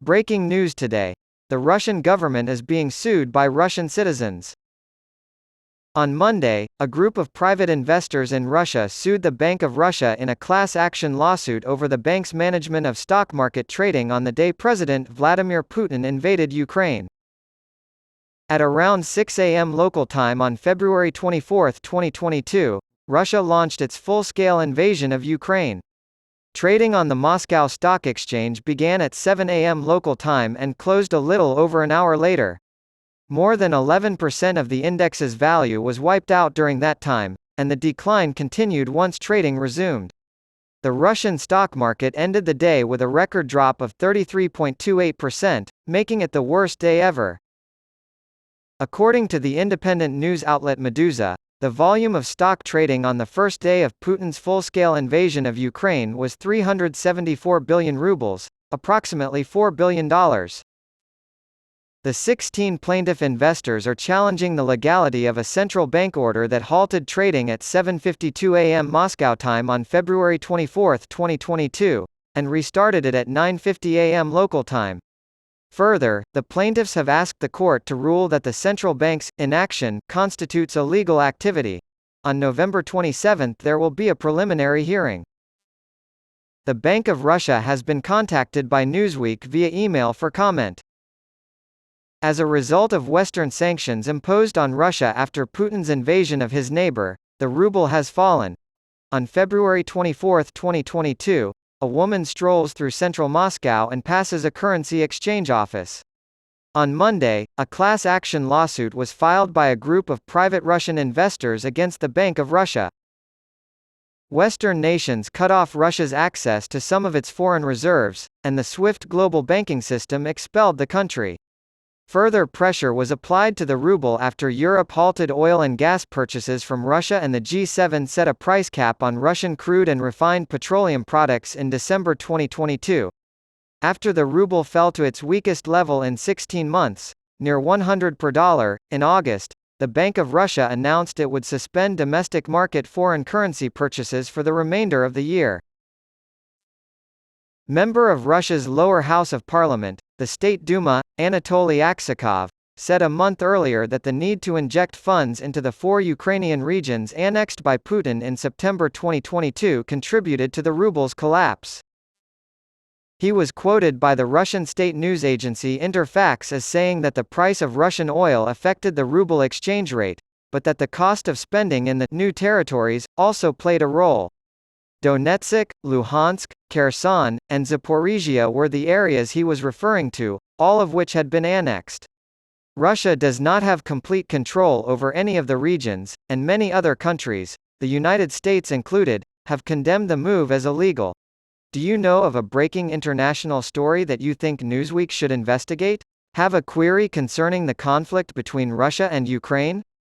Breaking news today. The Russian government is being sued by Russian citizens. On Monday, a group of private investors in Russia sued the Bank of Russia in a class action lawsuit over the bank's management of stock market trading on the day President Vladimir Putin invaded Ukraine. At around 6 a.m. local time on February 24, 2022, Russia launched its full-scale invasion of Ukraine. Trading on the Moscow Stock Exchange began at 7 a.m. local time and closed a little over an hour later. More than 11% of the index's value was wiped out during that time, and the decline continued once trading resumed. The Russian stock market ended the day with a record drop of 33.28%, making it the worst day ever. According to the independent news outlet Meduza, the volume of stock trading on the first day of Putin's full-scale invasion of Ukraine was 374 billion rubles, approximately $4 billion. The 16 plaintiff investors are challenging the legality of a central bank order that halted trading at 7:52 a.m. Moscow time on February 24, 2022, and restarted it at 9:50 a.m. local time. Further, the plaintiffs have asked the court to rule that the central bank's inaction constitutes illegal activity. On November 27 there will be a preliminary hearing. The Bank of Russia has been contacted by Newsweek via email for comment. As a result of Western sanctions imposed on Russia after Putin's invasion of his neighbor, the ruble has fallen. On February 24, 2022, a woman strolls through central Moscow and passes a currency exchange office. On Monday, a class action lawsuit was filed by a group of private Russian investors against the Bank of Russia. Western nations cut off Russia's access to some of its foreign reserves, and the SWIFT global banking system expelled the country. Further pressure was applied to the ruble after Europe halted oil and gas purchases from Russia, and the G7 set a price cap on Russian crude and refined petroleum products in December 2022. After the ruble fell to its weakest level in 16 months, near 100 per dollar, in August, the Bank of Russia announced it would suspend domestic market foreign currency purchases for the remainder of the year. Member of Russia's lower house of parliament, the State Duma, Anatoly Aksakov, said a month earlier that the need to inject funds into the 4 Ukrainian regions annexed by Putin in September 2022 contributed to the ruble's collapse. He was quoted by the Russian state news agency Interfax as saying that the price of Russian oil affected the ruble exchange rate, but that the cost of spending in the new territories also played a role. Donetsk, Luhansk, Kherson, and Zaporizhia were the areas he was referring to, all of which had been annexed. Russia does not have complete control over any of the regions, and many other countries, the United States included, have condemned the move as illegal. Do you know of a breaking international story that you think Newsweek should investigate? Have a query concerning the conflict between Russia and Ukraine?